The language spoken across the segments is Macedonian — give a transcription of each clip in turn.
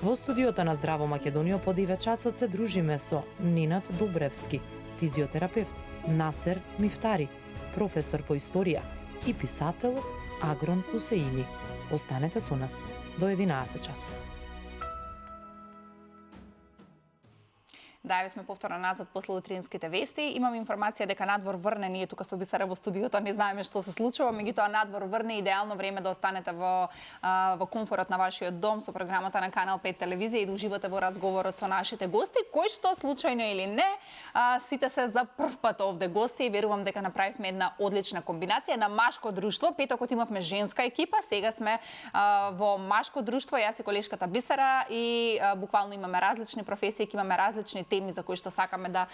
Во студиото на Здраво Македонија по 9 часот се дружиме со Нинат Добревски, физиотерапевт, Насер Мифтари, професор по историја и писателот Агрон Усеини. Останете со нас до 11 часот. Да, сме повторно назад после утринските вести. Имам информација дека надвор врне, ние тука со Бисера во студиото не знаеме што се случува, меѓутоа надвор врне, идеално време да останете во комфорот на вашиот дом со програмата на Канал 5 телевизија и да уживате во разговорот со нашите гости, кои што случајно или не, сите се за прв пат овде гости и верувам дека направивме една одлична комбинација на машко друштво. Петокот имавме женска екипа, сега сме во машко друштво, јас и колешката Бисера и буквално имаме различни професии, имаме различни теми за кои што сакаме да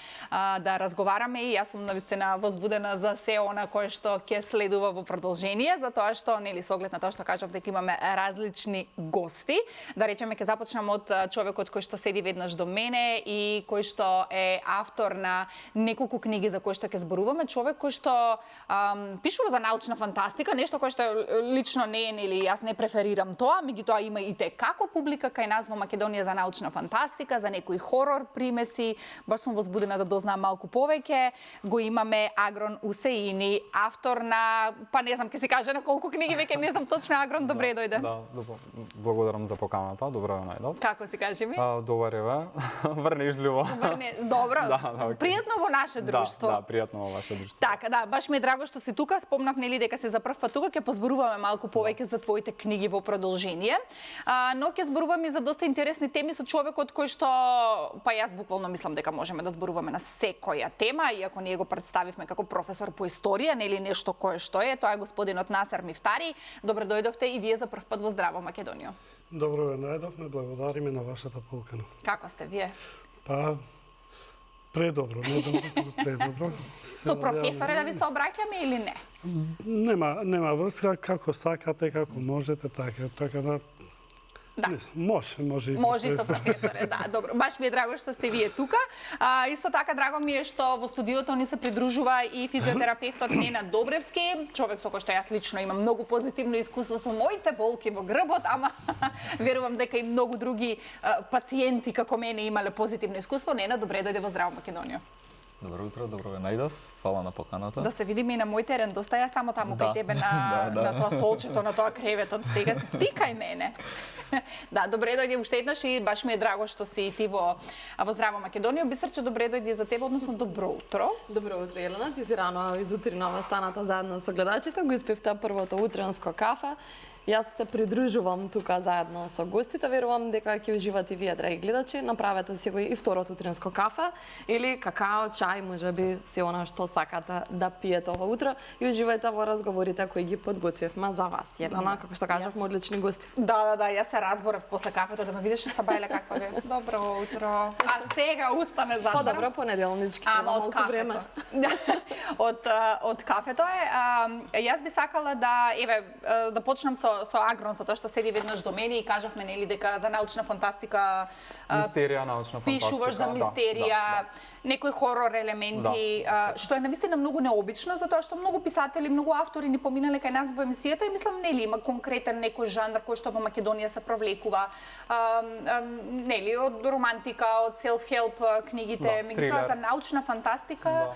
разговараме и јас сум навистина возбудена за се она кое што ќе следува во продолжение, затоа што нели со оглед на тоа што кажав дека имаме различни гости. Да речеме ќе започнам од човекот кој што седи веднаш до мене и кој што е автор на неколку книги за кои што ќе зборуваме, човек кој што пишува за научна фантастика, нешто кое што лично не е нели јас не преферирам тоа, меѓутоа има и како публика кај нас во Македонија за научна фантастика, за некои хорор примеси. Баш сум возбудена да дознаам малку повеќе. Го имаме Агрон Усеини, автор на, па не знам, ќе се каже на колку книги, веќе не знам точно. Агрон, добре дојде. Да, благодарам за поканата, добро ја најдов. Како се кажи ми? Добар е, врнежливо. Добро, пријатно во наше друштво. Да, пријатно во ваше друштво. Така, да, баш ми е драго што си тука, спомнав нели дека се за прв пат тука, ќе позборуваме малку повеќе за твоите книги во продолжение. Но ќе зборуваме за доста интересни теми со човекот кој што, па јас буквално мислам дека можеме да зборуваме на секоја тема, иако ние го представивме како професор по историја, нели нешто кое што е, тоа е господинот Насер Мифтари. Добро дојдовте и вие за прв пат во Здраво Македонија. Добро ве најдовме, благодариме на вашата покана. Како сте вие? Па предобро, не добро, предобро. Со професоре да ви се обраќаме или не? Нема врска, како сакате, како можете, така да. Да. Може и со професоре, да, добро. Баш ми е драго што сте вие тука. Исто така драго ми е што во студиото ни се придружува и физиотерапевтот Нинат Добревски, човек со кој што јас лично имам многу позитивно искуство со моите болки во грбот, ама верувам дека и многу други пациенти како мене имале позитивно искуство. Нина, добре дојде во Здраво Македонија. Добро утро, добро ве најдов. Фала на поканата. Да се видиме и на мој терен, доста ја само таму кај тебе на тоа столчето, на тоа креветот. Сега си ти кај мене. Да, добре дојде уште еднаш и баш ми е драго што си и ти во Здраво Македонија. Бисерче, добре дојде за тебе, односно добро утро. Добро утро, Елена. Ти си рано изутринова станата заедно со гледачите, го испивте првото утринско кафе. Јас се придружувам тука заедно со гостите, верувам дека ќе уживате и вие, драги гледачи. Направете си го и второто утринско кафе или какао, чај, можеби се она што сакате да пиете ова утро и уживајте во разговорите кои ги подготвивме за вас. Елена, како што кажавме, одлични гости. Да, јас се разборав после кафето да ме видиш на Сабајле каква ви. Добро утро. А сега устане за. По-добро понеделнички, од кафето. Од кафето е. Јас би сакала да почнам со Агрон, затоа што седи веднаш до мене и кажавме нели дека за научна фантастика мистерија, научна фантастика. Пишуваш за мистерија, некои хорор елементи, што е навистина многу необично, затоа што многу писатели, многу автори ни поминале кај нас во емисијата и мислам нели има конкретен некој жанр кој што во Македонија се провлекува, нели од романтика, од self-help книгите, меѓутоа за научна фантастика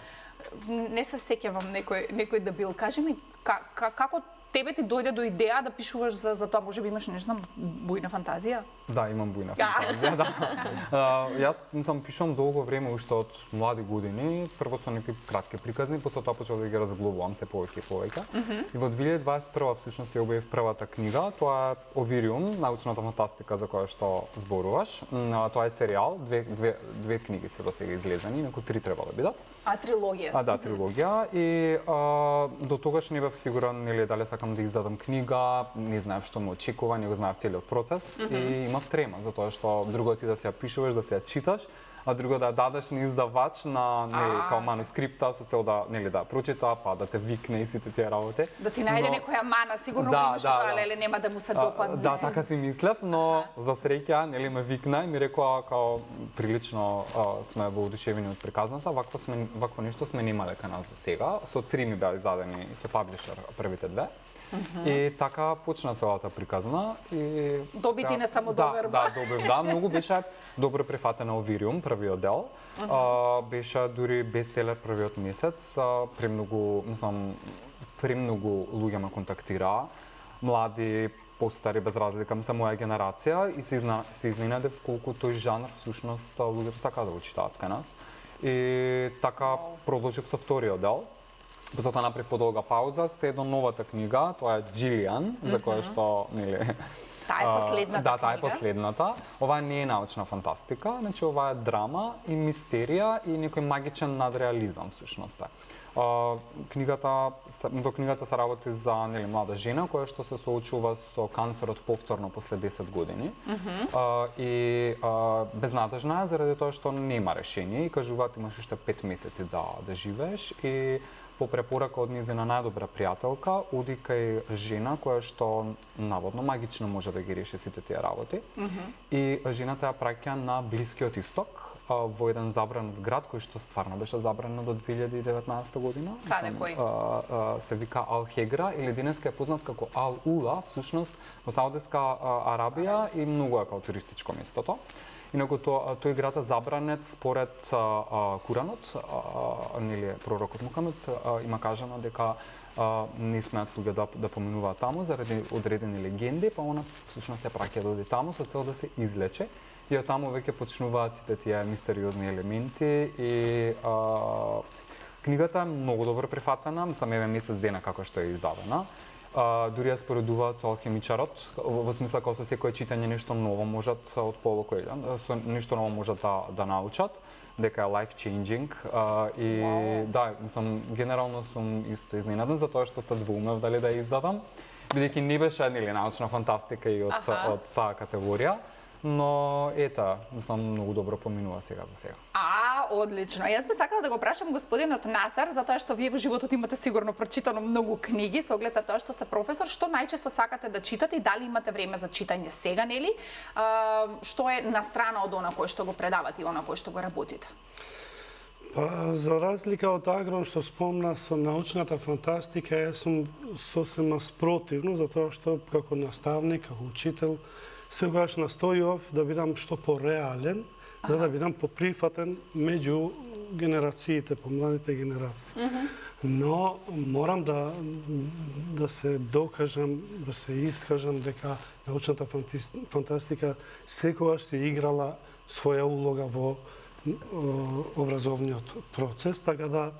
не се сеќавам некој да бил. Кажи ми како тебе ти дојде до идеја да пишуваш за тоа, можеби имаш, не знам, бујна фантазија? Да, имам бујна фантазија, да. Јас сам пишувам долго време, уште од млади години, прво со некои кратки приказни, после тоа почнав да ги разглобувам се повеќе и повеќе. И во 2021 всушност ја објавив првата книга, тоа е Овириум, научната фантастика за која што зборуваш. Тоа е серијал, две книги се досега излезени, некои 3 треба да бидат. Трилогија. Да, трилогија и до тогаш не бев сигурен нели дали сакам да издадам книга, не знаев што ме очекува, не го знаев целиот процес и имав трема, затоа што друго ти да се ја пишуваш, да се ја читаш, а друго да ја дадеш на издавач на нели као манускрипта со цел да нели да прочита, па да те викне и сите тие работи. Да ти најде некоја мана, сигурно Да, го имаш да, тоа, да. леле, нема да му се допадне. Да, така си мислев, но за среќа нели ме викна и ми рекоа као прилично сме воодушевени од приказната, вакво нешто сме немале кај нас до сега. Со 3 ми беа издадени со паблишер првите 2. И така почна целата приказна и Доби ти не само да, доверба. Да, добив, да, многу беше добро прифатена Овириум, првиот дел. Беше дури бестселер првиот месец, премногу луѓе ме контактираа, млади, постари, без разлика, мислам, моја генерација и се изненадев колку тој жанр всушност луѓето сакаат да го читаат кај нас. И така продолжив со вториот дел. После тоа направив подолга пауза, се до новата книга, тоа е Джилиан, за која што, нели... Таа е последната Да, таа е книга. последната. Ова не е научна фантастика, значи ова е драма и мистерија и некој магичен надреализам всушност. Во книгата се работи за нели млада жена која што се соочува со канцерот повторно после 10 години. И безнадежна е заради тоа што нема решение и кажуваат имаш уште 5 месеци да живееш и по препорака од низина најдобра пријателка, оди кај жена која што наводно магично може да ги реши сите тие работи. И жената ја праќа на Блискиот Исток, во еден забранет град кој што стварно беше забранет до 2019 година. Каде кој? Се вика Ал-Хегра или денеска е познат како Ал-Ула, всушност во Саудитска Арабија и многу е као туристичко местото. Инаку тој град е забранет според Куранот, нели пророкот Мухамед има кажано дека не смеат луѓе да поминуваат таму заради одредени легенди, па она всушност ја праќа да оди таму со цел да се излече. И од таму веќе почнуваат сите тие мистериозни елементи и книгата е многу добро прифатена, мислам еве месец дена како што е издадена. Дури ја споредуваат со Алхемичарот, во смисла како со секое читање нешто ново можат од Пауло Коелјо, со нешто ново можат да научат, дека е life changing и да, мислам генерално сум исто изненаден за тоа што се двоумев дали да ја издадам, бидејќи не беше нели научна фантастика и од таа категорија. Но ета, мислам многу добро поминува сега за сега. Одлично. Јас би сакала да го прашам господинот Насер, затоа што вие во животот имате сигурно прочитано многу книги, со оглед на тоа што сте професор, што најчесто сакате да читате и дали имате време за читање сега, нели? Што е на страна од она кој што го предавате и она кој што го работите? Па, за разлика од Агрон што спомна со научната фантастика, јас сум сосема спротивно, затоа што како наставник, како учител, сегаш настојував да бидам што пореален, за да бидам поприфатен меѓу генерациите, помладите генерации. Но морам да се докажам, да се искажам дека научната фантастика секогаш се играла своја улога во образовниот процес, така да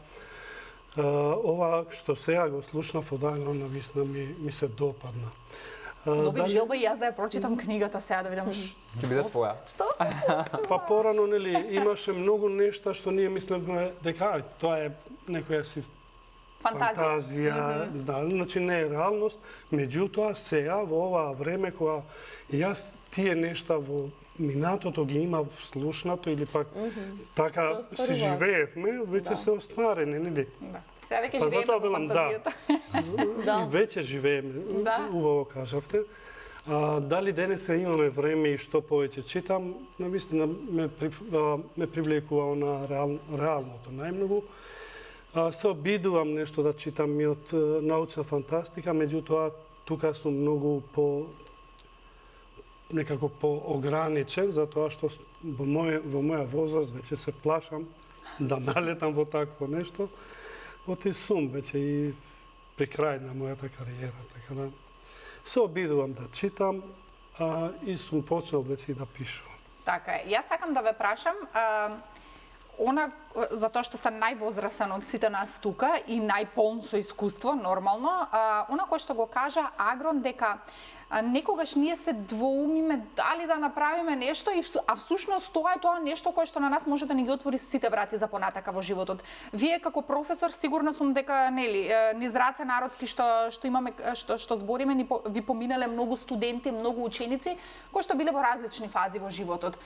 ова што сега го слушнав од Агрон, навистина ми се допадна. Добив желба и јас да ја прочитам книгата сега да видам Ќе биде твоја. Што се случува? Па порано нели имаше многу нешта што ние мислевме дека тоа е некоја си фантазија, да, значи не е реалност. Меѓутоа сега во оваа време кога јас тие нешта во минатото ги имав слушнато или пак така се живеевме, веќе се остварени, нели? Да. Сега веќе живееме во фантазијата. И веќе живееме, убаво кажавте. Дали денеска имаме време и што повеќе читам, навистина ме привлекува на реалното најмногу. Се обидувам нешто да читам и од научна фантастика, меѓутоа тука сум многу некако поограничен, затоа што во моја возраст веќе се плашам да налетам во такво нешто. Оти сум веќе и при крај на мојата кариера, така да се обидувам да читам и сум почнал веќе и да пишувам. Така е. Јас сакам да ве прашам, затоа што се највозрасен од сите нас тука и најполн со искуство, нормално, она кој што го кажа Агрон дека некогаш ние се двоумиме дали да направиме нешто, а всушност тоа е тоа нешто кое што на нас може да ни ги отвори сите врати за понатака во животот. Вие како професор сигурна сум дека низ раце народски што имаме што збориме ви поминале многу студенти, многу ученици кои што биле во различни фази во животот.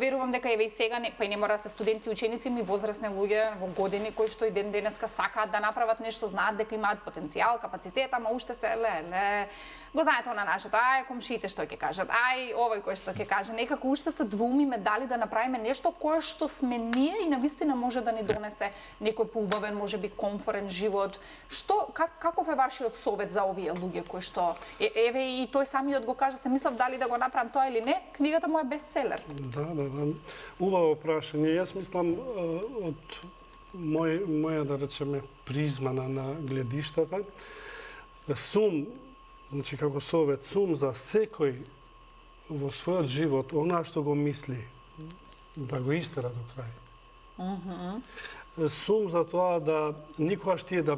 Верувам дека еве и сега па и не мора да се студенти и ученици, ми возрасни луѓе во години кои што и ден денеска сакаат да направат нешто, знаат дека имаат потенцијал, капацитет, ама уште се го знаете на нашето, комшиите што ќе кажат, овој кој што ќе каже, некако уште се двоумиме дали да направиме нешто кое што сме ние и навистина може да ни донесе некој поубавен, можеби комфорен живот. Каков е вашиот совет за овие луѓе кои што еве и тој самиот го кажа, се мислев дали да го направам тоа или не, книгата му е бестселер. Да. Убаво прашање. Јас мислам од моја да речеме призма на гледиштата, значи како совет, за секој во својот живот, она што го мисли, да го истера до крај. За тоа да никогаш тие да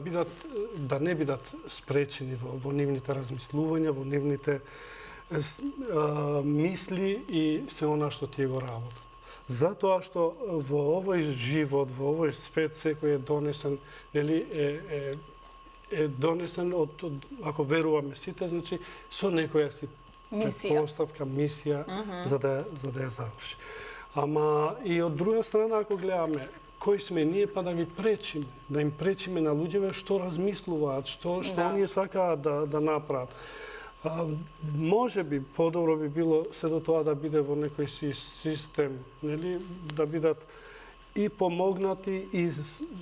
не бидат спречени во нивните размислувања, во нивните мисли и се она што тие го работат. Затоа што во овој живот, во овој свет секој е донесен, е донесен од, ако веруваме сите, значи со некоја си предпоставка, мисија, за да ја заврши. Ама и од друга страна, ако гледаме, кои сме ние, па да ги пречиме, да им пречиме на луѓето што размислуваат, што оние сакаат да направат. Може би подобро би било се до тоа да биде во некој си систем, да бидат и помогнати и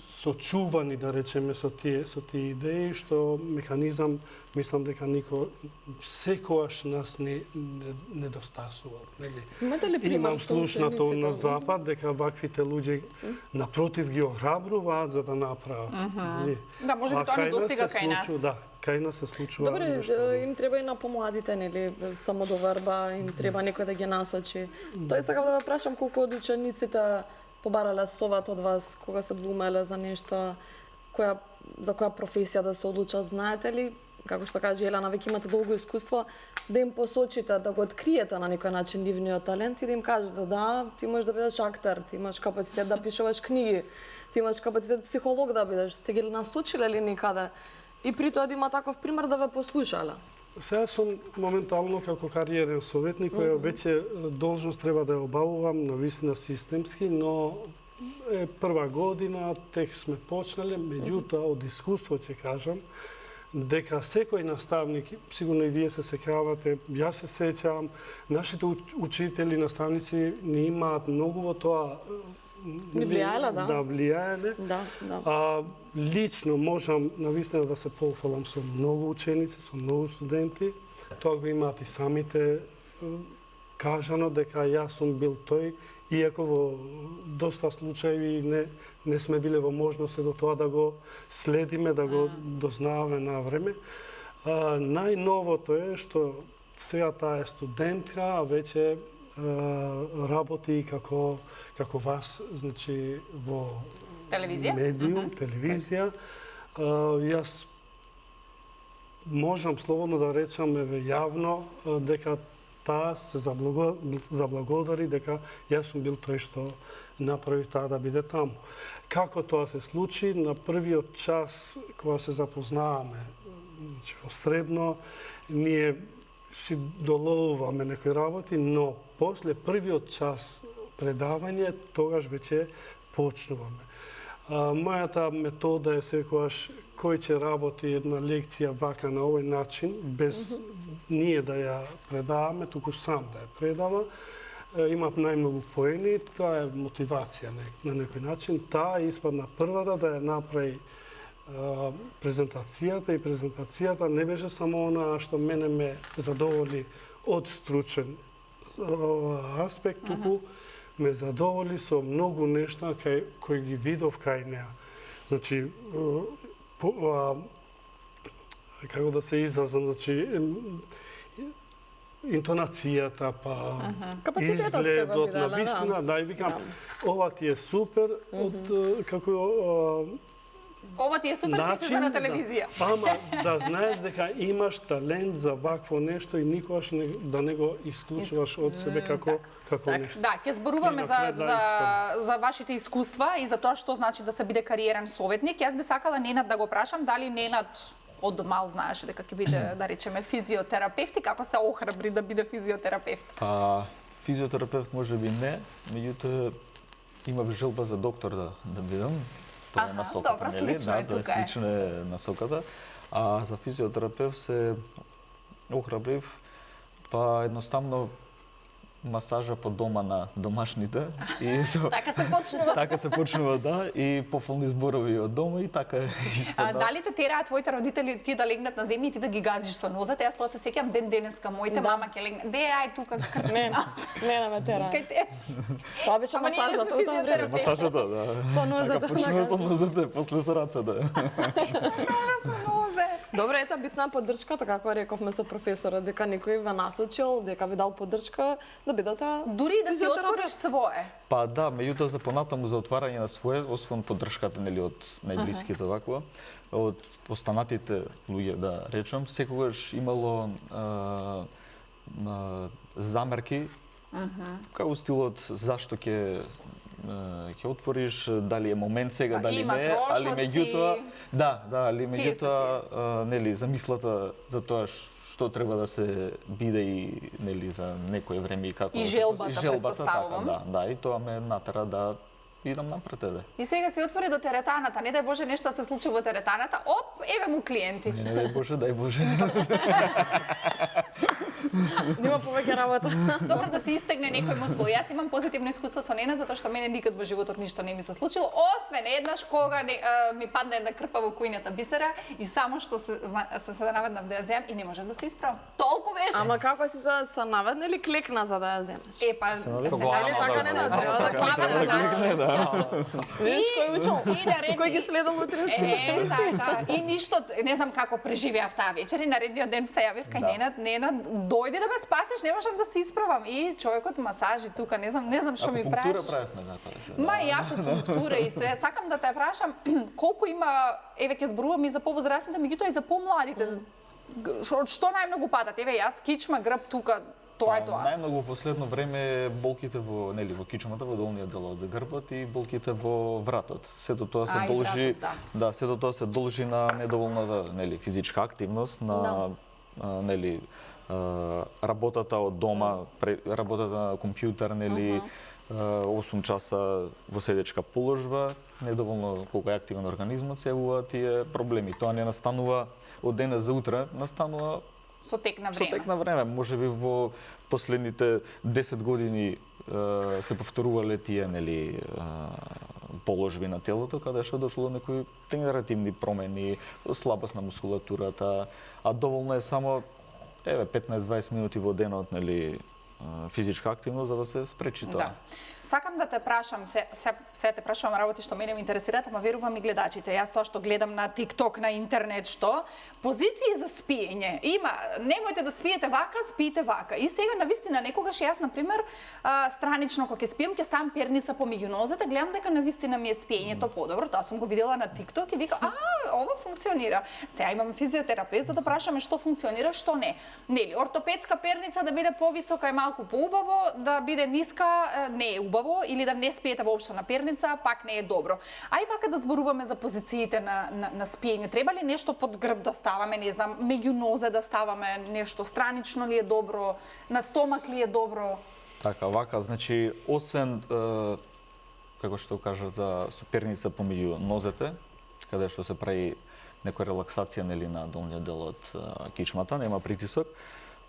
сочувани, да речеме, со тие идеи, што механизам, мислам дека секојаш нас не недостасува. Имам слушнато на Запад дека ваквите луѓе напротив ги охрабруваат за да направат. Да, може би тоа не достига кај нас. Да, кај нас се случува. Добре, им треба и на помладите, самодоврба, им треба некој да ги насочи. Тој сакав да ве прашам колку од учениците побарале совет од вас кога се двумеле за нешто, за која професија да се одлучат, знаете ли, како што каже Елена, веќе имате долго искуство, да им посочите, да го откриете на некој начин нивниот талент и да им кажете, да, ти можеш да бидеш актер, ти имаш капацитет да пишуваш книги, ти имаш капацитет психолог да бидеш, сте ги насочиле ли никаде? И при тоа да има таков пример да ве послушале. Сега сум моментално како кариерен советник, која веќе должност треба да ја обавувам навистина системски, но е прва година, тек сме почнале, меѓутоа од искуство ќе кажам, дека секој наставник, сигурно и вие се сеќавате, јас се сеќавам, нашите учители, наставници не имаат многу во тоа да влијаеле. Лично можам навистина да се пофалам со многу ученици, со многу студенти. Тоа го имаат и самите кажано дека јас сум бил тој, иако во доста случаи не сме биле во можност до тоа да го следиме, да го дознаваме на време. Најновото е што сега таа е студентка, а веќе работи како вас, значи во медиум, телевизија. Јас можам слободно да речам јавно дека таа се заблагодари дека јас сум бил тој што направи таа да биде таму. Како тоа се случи? На првиот час кога се запознаваме, значи во средно, ние си доловуваме некои работи, но после првиот час предавање, тогаш веќе почнуваме. Мојата метода е секогаш кој ќе работи една лекција вака на овој начин, без ние да ја предаваме, туку сам да ја предава. Имам најмногу поени, тоа е мотивација на некој начин. Таа испадна првата да ја направи презентацијата и презентацијата не беше само она што мене ме задоволи од стручен аспект, туку ме задоволи со многу нешта кои ги видов кај неа. Значи, како да се изразам, значи, интонацијата, па Капацитетот сте го изгледот, виделе, на вистина, да, и викам, ова ти е супер, од како Ова ти е супер, ти си за на телевизија. Ама да знаеш дека имаш талент за вакво нешто и никогаш да не го исклучуваш од себе како нешто. Да, ќе зборуваме И на крај за вашите искуства и за тоа што значи да се биде кариерен советник. Јас би сакала Ненад да го прашам дали Ненад од мал знаеше дека ќе биде, да речеме, физиотерапевт и како се охрабри да биде физиотерапевт? Физиотерапевт може би не, меѓутоа имав желба за доктор да бидам. Тоа е насоката, добро, нели? слично е тоа е тука. слично е насоката. А за физиотерапевт се охрабрив, па едноставно масажа по дома на домашните и Така се почнува. така се почнува, да, и пофолни зборови од дома и така испада. Дали те тераат твоите родители ти да легнат на земја и ти да ги газиш со нозете? Јас тоа се сеќам денеска моите мама ќе легне. Ај тука Не ме тера. Кај те. Тоа беше Ама ние не масажата сме у тоа време. Масажата, да. Со нозете. Така почнува со нозете, после со рацете. Нозе. Добре, ета битна поддршката, како рековме со професорот, дека некој ве насочил, дека ви дал поддршка да бидете Дури да си физиотерапевт. отвориш свое. Па да, меѓутоа за понатаму за отварање на свое, освен поддршката нели од најблиските вакво, од останатите луѓе да речам, секогаш имало замерки као стилот зашто ќе отвориш, дали е момент сега, дали има не е, али трошоци. меѓутоа али Тие меѓутоа нели замислата за тоа што треба да се биде и нели за некое време и како И да се желбата, така, претпоставувам. да, и тоа ме натера да идам напред еде. И сега се отвори до теретаната. Не дај Боже нешто да се случи во теретаната. Оп, еве му клиенти. Не дај Боже, дај Боже. Нема повеќе работа. Добро да се истегне некој мускул. Јас имам позитивно искуство со Ненад затоа што мене никад во животот ништо не ми се случило, освен еднаш кога ми падна една крпа во кујната бисера и само што се наведнав да ја земам и не можев да се исправам. Толку беше. Ама како си се наведнали клекна за да ја земеш? Па, се Али така не Видиш кој учел? И да редни. Кој ги следам утрински? Така. И ништо, не знам како преживеав таа вечер и наредниот ден се јавив кај Ненад, дојди да ме спасиш, не можам да се исправам. И човекот масажи тука, не знам што ми правиш. Акупунктура правевме така. Ма и акупунктура и све. Сакам да те прашам колку има, еве ќе зборувам и за повозрастните, меѓутоа и за помладите. Што најмногу патат? Еве јас кичма, грб тука, тоа е тоа. Најмногу во последно време болките во кичмата, во долниот дел од грбот и болките во вратот. Сето тоа се должи, вратот, сето тоа се должи на недоволната физичка активност, на работата од дома, работата на компјутер, 8 часа во седечка положба, недоволно колку е активен организмот, се јавуваат тие проблеми. Тоа не настанува од денес за утре, настанува Со тек на време. Со тек на време. Можеби во последните 10 години се повторувале тие положби на телото, каде што дошло некои дегенеративни промени, слабост на мускулатурата, а доволно е само 15-20 минути во денот, физичка активност за да се спречи тоа. Да. Сакам да те прашам, се те прашувам работи што мене ме интересираат, ама верувам и гледачите. Јас тоа што гледам на TikTok, на интернет, што позиции за спиење. Има, немојте да спиете вака, спиете вака. И сега навистина некогаш јас на пример странично кога ќе спием, ќе ставам перница помеѓу нозете, гледам дека навистина ми е спиењето подобро. Тоа сум го видела на TikTok и викам, ова функционира. Сега имам физиотерапевт за да прашаме што функционира, што не. Нели, ортопедска перница да биде повисока е малку поубаво, да биде ниска не е убаво, или да не спиете воопшто на перница, пак не е добро. Ај вака да зборуваме за позициите на спиење. Треба ли нешто под грб да ставаме, не знам, меѓу нозе да ставаме, нешто странично ли е добро, на стомак ли е добро? Така, вака, значи, освен, како што кажа, за перница помеѓу нозете, каде што се прави некоја релаксација на долниот дел од кичмата, нема притисок,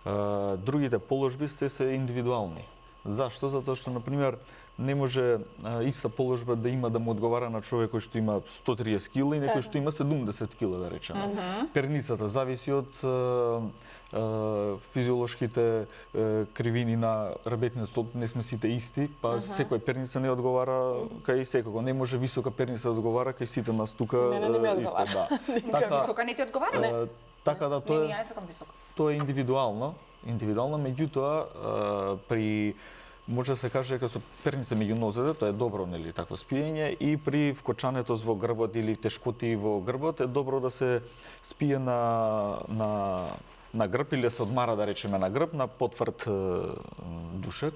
другите положби се индивидуални. Зашто? Затоа што, например, не може иста положба да има да му одговара на човек кој што има 130 кг и некој што има 70 кг, да речеме. Перницата зависи од физиолошките кривини на рабетниот столб, не сме сите исти, па секоја перница не одговара кај секого. Не може висока перница да одговара кај сите нас тука Не ми исто, одговара. да. Висока не ти одговара? Така да Не, ја не сакам високо. тоа е индивидуално, меѓутоа при може да се каже дека со перница меѓу нозете, тоа е добро, нели, такво спиење, и при вкочането во грбот или тешкоти во грбот е добро да се спие на грб или да се одмара, да речеме, на грб, на потврд душек,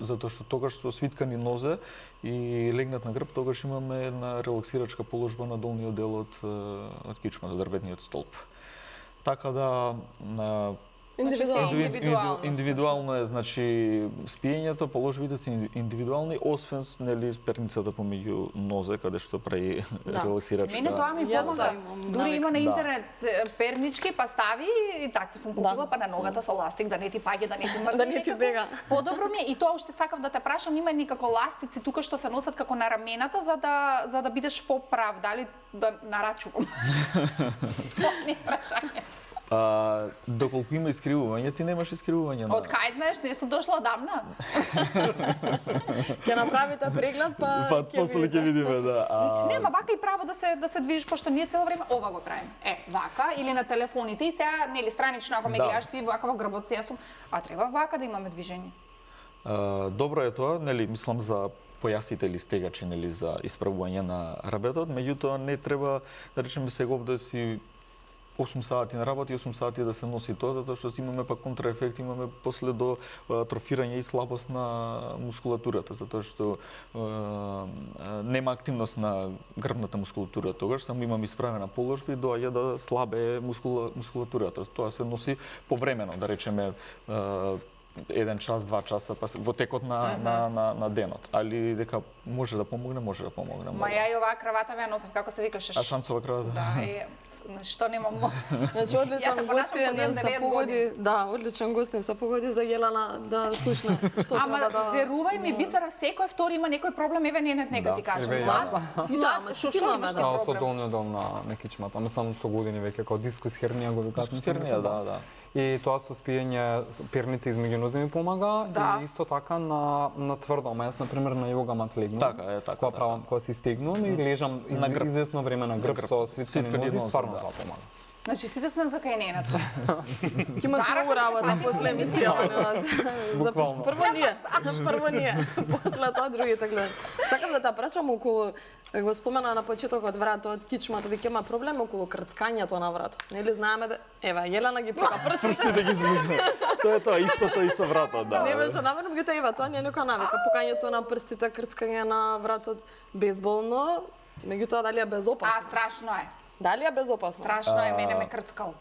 затоа што тогаш со свиткани нозе и легнат на грб, тогаш имаме една релаксирачка положба на долниот дел од кичмата, дрветниот столб. Така да индивидуално е, значи, спиењето, положбите се индивидуални, освен, нели, перницата помеѓу нозе, каде што прави релаксирачка. Мене тоа ми помага. Дури има на интернет пернички, па стави и така сум купила, па на ногата со ластик, да не ти паѓа, да не ти мрзне. Да не ти бега. Подобро ми е, и тоа уште сакав да те прашам, има некако ластици тука што се носат како на рамената за да бидеш поправ, дали да нарачувам. Тоа не е прашањето. Доколку има искривување, ти немаш искривување на... Од кај знаеш, не сум дошла одамна. Ќе направите преглед, па после ќе видиме, да. Нема вака и право да се движиш, пошто ние цело време ова го правиме. Вака или на телефоните и сега, нели, странично ако ме гледаш ти вака во грбот, јас сум, а треба вака да имаме движење. Добро е тоа, нели, мислам за појасите или стегачи, нели, за исправување на рабетот, меѓутоа не треба, да речеме сега овде си 8 сати на работа и 8 сати да се носи тоа, затоа што имаме пак контраефект, имаме после до атрофирање и слабост на мускулатурата, затоа што нема активност на грбната мускулатура тогаш, само имам исправена положба и доаѓа да слабе мускулатурата. Тоа се носи повремено, да речеме 1 час, 2 часа, па во текот на денот. Али дека може да помогне, може да помогне. Ма ја и оваа кравата ја носев, како се викаше? А шанцова кравата? Да, што немам мозок. Значи, одличен гостин се погоди, одличен гостин се погоди за Јелена да слушне што Ама треба да... верувај ми, Бисера, секој втори има некој проблем, еве нека ти кажам. Сите имаме, Да, со долниот дел на кичмата, мислам со години веќе како дискус хернија го викаат. Дискус хернија, да. И тоа со спиење перници измеѓу нозе ми помага и исто така на тврдо, ама јас на пример на јога мат легнам. Така е, така. Кога правам, кога си стегнувам и лежам известно време на грб со свиткани нози, стварно тоа помага. Значи сите сме за кајнената. Ќе имаш многу работа после емисијата. Буквално. Прво ние, после тоа другите гледат. Сакам да те прашам околу, го спомена на почетокот вратот, кичмата, дека има проблем околу крцкањето на вратот. Нели знаеме да ева Јелена ги пука прстите ги измугна. Тоа е тоа истото и со вратот, да. Не беше намерно, меѓутоа ева тоа не е некоја навика. Пукањето на прстите, крцкање на вратот безболно, меѓутоа дали е безопасно? Страшно е. Дали е безопасно? Страшно е, мене ме крцкал.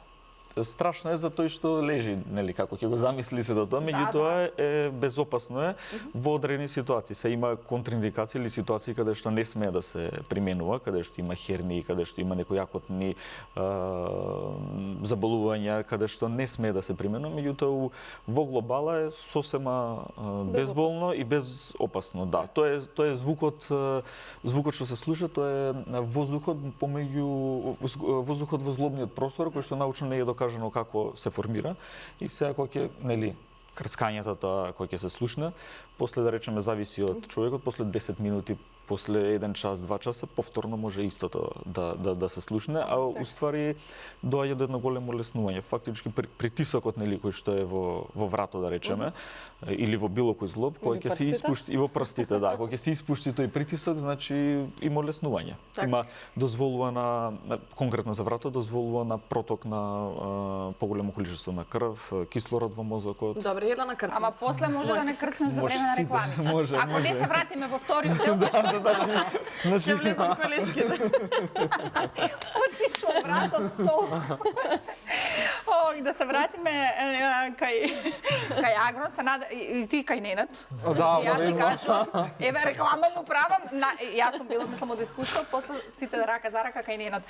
Страшно е за тој што лежи, нели, како ќе го замисли се до тоа, меѓутоа е безопасно е во одредени ситуации. Се има контраиндикации или ситуации каде што не смее да се применува, каде што има хернии, каде што има некои акутни заболувања, каде што не смее да се применува, меѓутоа во глобала е сосема безболно и безопасно. Да, тоа е звукот што се слуша, тоа е воздухот помеѓу воздухот во зглобниот простор кој што научно не е кажано како се формира и сега кога ќе, нели, крцкањето тоа кога ќе се слушне, после да речеме зависи од човекот, после 10 минути, после 1 час, 2 часа, повторно може истото да се слушне, а уствари доаѓа до едно големо леснување. Фактички притисокот, нели, кој што е во врато, да речеме, или во било кој зглоб, кој ќе се испушти и во прстите, да, кога ќе се испушти тој притисок, значи има леснување. Има дозволувана, конкретно за врато, дозволувана проток на поголемо количество на крв, кислород во мозокот. Добре, Јелена, крцнеш. Ама после може да не крцнеш за време на рекламите. Ако не се вратиме во вториот дел, Ќе влезам колечките. Отишло вратот толку. И да се вратиме кај Агрон, се нада и ти кај Ненат. Да, јас ти кажувам, еве реклама му правам, јас сум била мислам од искуство, после сите рака за рака кај Ненат.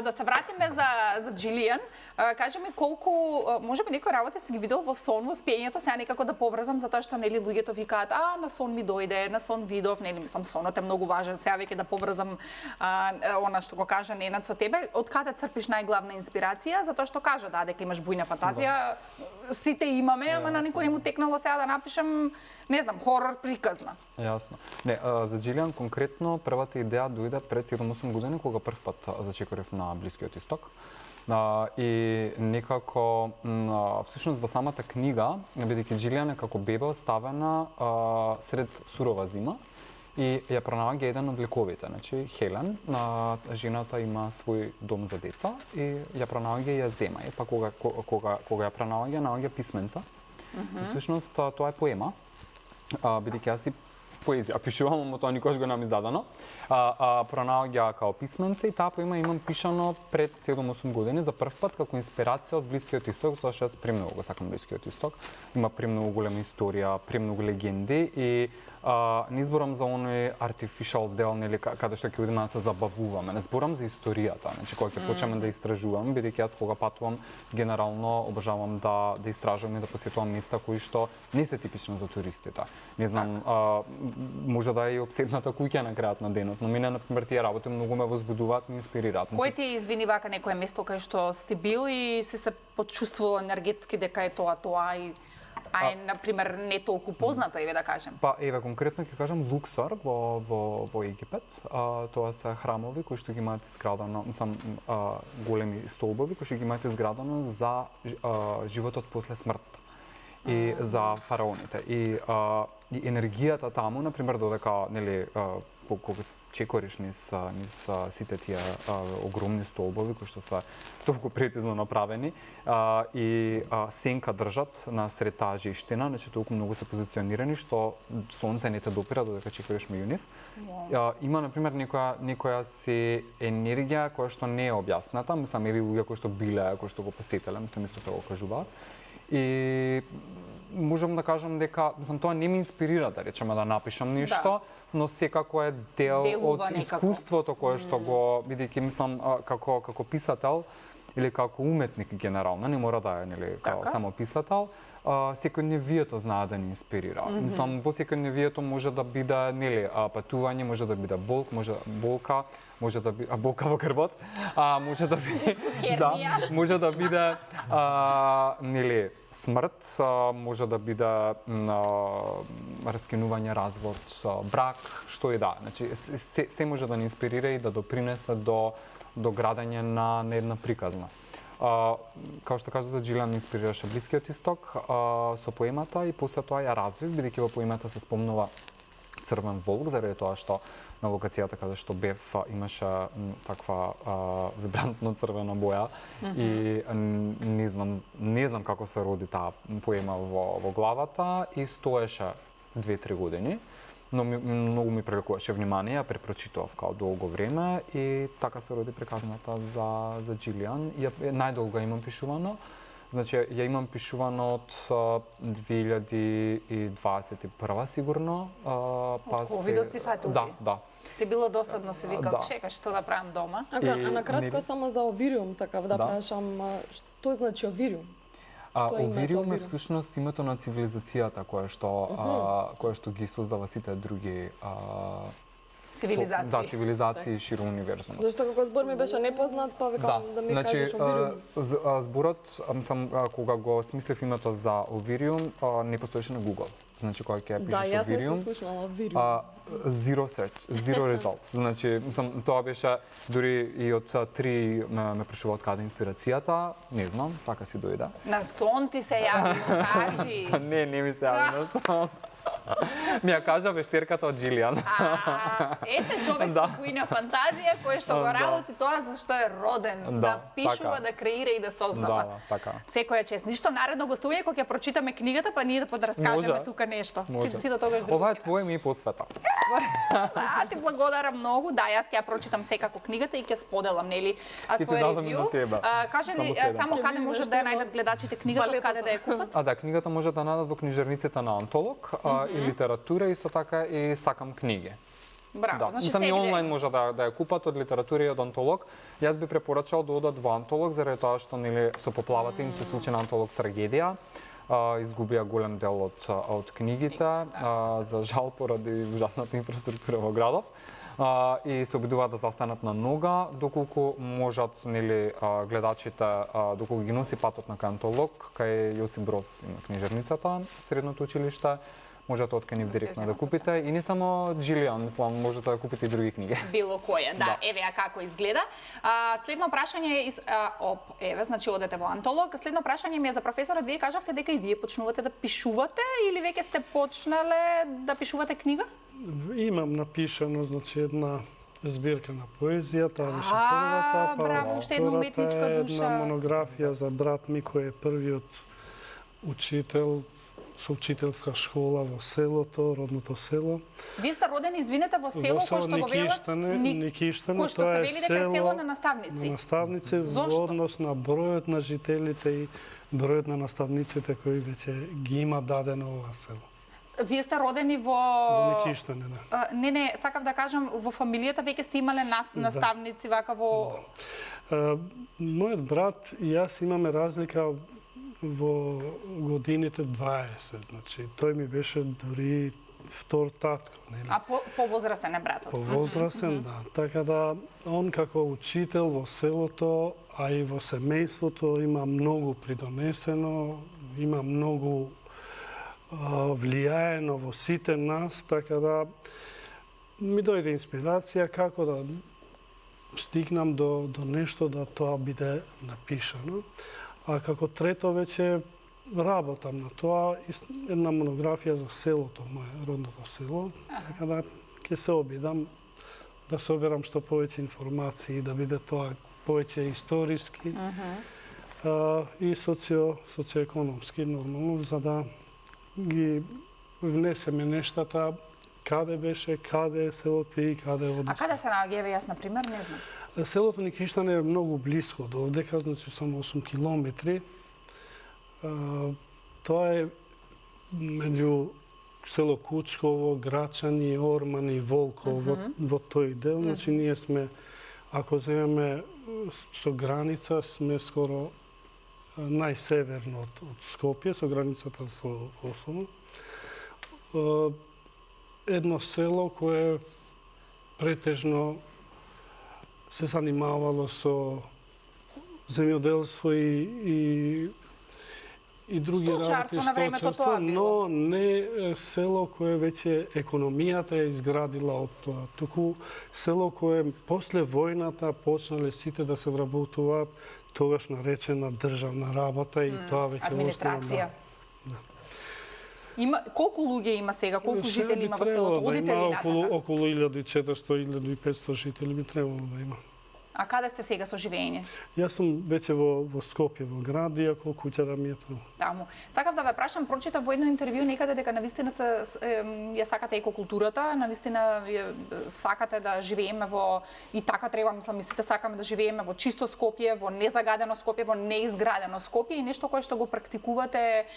Да се вратиме за Джилијан. Кажи ми колку, можеби некој работа си ги видел во сон, во спиењето, сега некако да поврзам, затоа што нели луѓето викаат, на сон ми дојде, на сон видов, нели мислам сонот е многу важен, сега веќе да поврзам она што го кажа Ненад со тебе, од каде црпиш најглавна инспирација, затоа што кажа дека имаш бујна фантазија, сите имаме, ама на никој не му текнало сега да напишам, не знам, хорор приказна. Јасно. Не, за Джилијан конкретно првата идеја дојде пред 7-8 години кога прв пат зачекорев на Блискиот Исток. И некако, всушност во самата книга, бидејќи Джилијан е како беба оставена сред сурова зима, и ја пронаоѓа еден од лековите. Значи, Хелен, жената има свој дом за деца и ја пронаоѓа и ја зема. И па кога ја пронаоѓа, наоѓа писменца. И всушност тоа е поема, бидејќи јас и поезија пишувам, но тоа никош го нема издадено. Пронаоѓа као писменце и таа поема имам пишано пред 7-8 години за прв пат како инспирација од Блискиот Исток, затоа што јас премногу го сакам Блискиот Исток. Има премногу голема историја, премногу легенди и не зборам за оној artificial дел, нели, каде што ќе одиме да се забавуваме. Не зборам за историјата, значи кога ќе почнеме да истражуваме, бидејќи јас кога патувам генерално обожавам да истражувам и да посетувам места кои што не се типични за туристите. Не знам, може да е и обседната куќа на крајот на денот, но мене например тие работи многу ме возбудуваат, ме инспирираат. Кој ти извини вака некое место кај што си бил и си се почувствувал енергетски дека е тоа и например, не толку познато, еве да кажем. Па, еве, конкретно ќе кажам Луксор во Египет. Тоа се храмови кои што ги имаат изградено, големи столбови кои што ги имаат изградено за животот после смрт и за фараоните. И енергијата таму, например, додека, нели, кога чекориш низ сите тие огромни столбови кои што се толку прецизно направени и сенка држат на сред таа жештина, значи толку многу се позиционирани што сонце не те допира додека чекориш меѓу нив. Има например некоја си енергија која што не е објасната, мислам еве луѓе кои што биле, кои што го посетиле, мислам исто тоа го кажуваат. И можам да кажам дека тоа не ме инспирира да речеме да напишам ништо, но секако е дел од искуството кое што го, бидејќи мислам како писател или како уметник генерално, не мора да е нели само писател, секојдневието знае да ни инспирира. Мислам во секојдневието може да биде нели патување, може да биде болка, може да биде болка во крвот, може да биде може да биде нели смрт, може да биде раскинување, развод, брак, што и да. Значи се може да ни инспирира и да допринесе до градење на една приказна. Као што кажете, Джилијан ме инспирираше Блискиот Исток со поемата и после тоа ја развив, бидејќи во поемата се спомнува црвен волк, заради тоа што на локацијата каде што бев имаше таква вибрантно црвена боја и не знам како се роди таа поема во главата и стоеше 2-3 години. Но многу ми привлекуваше внимание, ја препрочитував као долго време и така се роди приказната за Джилијан. Најдолго имам пишувано. Значи, ја имам пишувано од 2021 сигурно. Од ковидот си фатил? Да. Те било досадно, се викал, чекаш што да правам дома. А на кратко само за овириум сакав да прашам, што значи овириум? Овириум е всушност името на цивилизацијата која што ги создава сите други цивилизации. Да, цивилизации широм универзумот. Зашто како збор ми беше непознат, па викам да ми кажеш овириум. Зборот, кога го смислив името за овириум, не постоеше на Google. Значи кога ќе пишеш овириум, zero search, zero results. Значи, тоа беше дури и од 3 ме прашува од каде инспирацијата, не знам, така си дојде. На сон ти се јави, кажи. Не ми се јави на сон. Ми ја кажа вештерката од Джилијан. Ете човек со кујна фантазија кој што го работи тоа за што е роден, да пишува, да креира и да создава. Да, така. Секоја чест. Ништо наредно гостување кога ќе прочитаме книгата, па ние да подраскажеме тука нешто. Ти да тогаш ова е твое ми посвета. Ти благодарам многу. Да, јас ќе ја прочитам секако книгата и ќе споделам, нели, свој ревју. Кажи ми само каде може да ја најдат гледачите книгата, каде да ја купат? Да, книгата може да најдат во книжарниците на Антолог и литература, исто така и Сакам книги. Браво. Значи и онлайн може да ја купат од литература и од Антолог. Јас би препорачал да одат во Антолог заради тоа што нели со поплавата им се случи на Антолог трагедија. Изгубија голем дел од книгите, за жал поради ужасната инфраструктура во градов. И се обидуваат да застанат на нога, доколку можат, нели, гледачите, доколку ги носи патот на Антолог, кај Јосип Броз има книжарницата, средното училиште, можете од кај нив Да си директно ја да земат купите и не само Джилиан, мислам, можете да купите и други книги. Било која, да, Да. еве ја како изгледа. Следно прашање е еве, значи одете во антолог. Следно прашање ми е за професорот. Вие кажавте дека и вие почнувате да пишувате или веќе сте почнале да пишувате книга? Имам напишано, значи, една збирка на поезија, таа беше првата, па браво, уште една втората уметничка е душа. една монографија за брат ми кој е првиот учител со учителска школа во селото, родното село. Вие сте родени, извинете, во село Во кој што го велат Никиштане, кој што се тоа е вели дека е село на наставници. на наставници Зошто? во однос на бројот на жителите и бројот на наставниците кои веќе ги има дадено ова село. Вие сте родени Во во Никиштане, да. Не, сакав да кажам, во фамилијата веќе сте имале наставници вака во... Мојот брат и јас имаме разлика во годините 20, значи тој ми беше дури втор татко, нели? А по-возрасен е братот. Повозрасен, да. Така да, он како учител во селото, а и во семејството има многу придонесено, има многу влијаено во сите нас, така да ми дојде инспирација како да стигнам до нешто да тоа биде напишано. А како трето веќе работам на тоа, една монографија за селото, моје родното село, така да ќе се обидам да соберам што повеќе информации, да биде тоа повеќе историски и социоекономски нормално, за да ги внесеме нештата каде беше, каде е селото и каде е А каде се наоѓа? Еве јас на пример не знам. Селото Никиштане е многу блиско до овдека, значи само 8 километри. Тоа е меѓу село Кучково, Грачани, Ормани, Волково, во тој дел. Значи ние сме, ако земеме со граница, сме скоро најсеверно од Скопје, со границата со Косово. Едно село кое претежно се занимавало со земјоделство и други Столчарство работи, на времето тоа било. но не село кое веќе економијата е изградила од тоа, туку село кое после војната почнале сите да се вработуваат тогаш наречена државна работа и тоа веќе администрација. Да. Има колку луѓе има сега, колку жители има во селото? Одите ли натака? Околу 1400-1500 жители би требало да има. А каде сте сега со живење? Јас сум веќе во Скопје, во град, иако куќата ми е таму. Таму. Сакав да ве прашам, прочитав во едно интервју некаде дека навистина ја сакате екокултурата, навистина сакате да живееме во и така треба, мислам, сите сакаме да живееме во чисто Скопје, во незагадено Скопје, во неизградено Скопје и нешто кое што го практикувате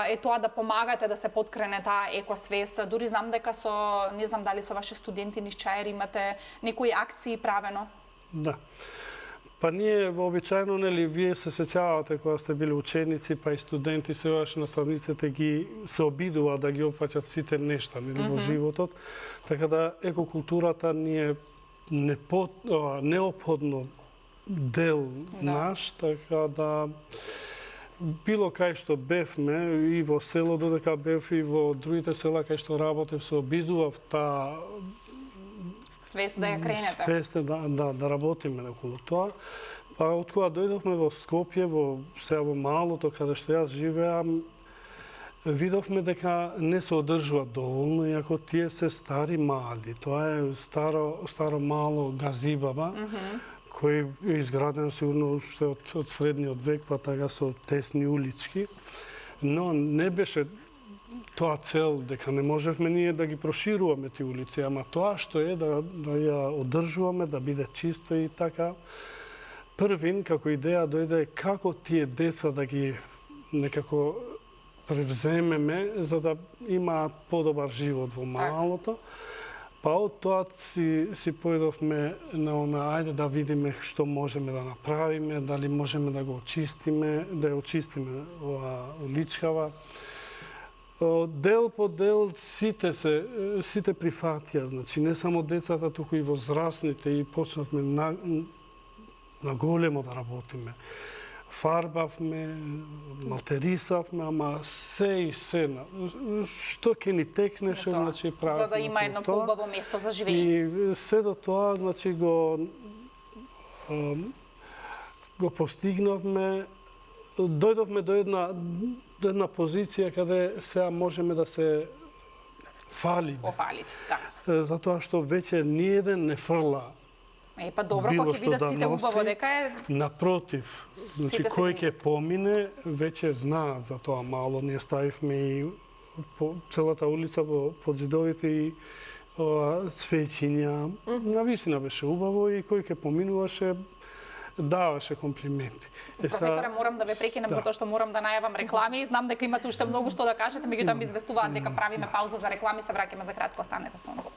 е тоа да помагате да се поткрене таа екосвест. Дури знам дека со, не знам дали со ваши студенти низ Чаир имате некои акции правено. Да. Па ние вообичаено, нели, вие се сеќавате кога сте били ученици, па и студенти, сегаш наставниците ги се обидува да ги опфаќат сите нешта, нели, во животот. Така да екокултурата ни е неопходно дел наш, така да било кај што бевме и во село додека бев и во другите села кај што работев, се обидував таа Свест да ја кренете. Свест да работиме околу тоа. Па од кога дојдовме во Скопје, сега во малото, каде што јас живеам, видовме дека не се одржува доволно, иако тие се стари мали. Тоа е старо мало газибаба, кој е изграден сигурно уште од средниот век, па така со тесни улички. Но не беше тоа цел, дека не можевме ние да ги прошируваме тие улици, ама тоа што е да ја одржуваме, да биде чисто и така. Првин, како идеја, дојде како тие деца да ги некако превземеме, за да имаат подобар живот во малото. Па од тоа си појдовме на ајде да видиме што можеме да направиме, дали можеме да го очистиме, да ја очистиме оваа уличкава. Дел по дел сите прифатија, значи не само децата, туку и возрастните, и почнавме на големо да работиме. фарбавме, малтерисавме, ама се и се. Што ќе ни текнеше, значи правевме. За да има едно тоа. поубаво место за живење. И се до тоа, значи го постигнавме, дојдовме до една позиција каде сега можеме да се фалиме. Пофалите, да. Затоа што веќе ниеден не фрла Па добро, било кога ќе што видат да сите убаво носи. дека е... Напротив, значи Сите се кој ги- ќе помине, веќе знаат за тоа мало. Ние ставивме и по целата улица под зидовите и свечиња. Навистина беше убаво и кој ќе поминуваше даваше комплименти. Професоре, морам да ве прекинам затоа што морам да најавам реклами. Знам дека имате уште многу што да кажете, меѓутоа ми известуваат дека правиме пауза за реклами, се враќаме за кратко, останете со нас.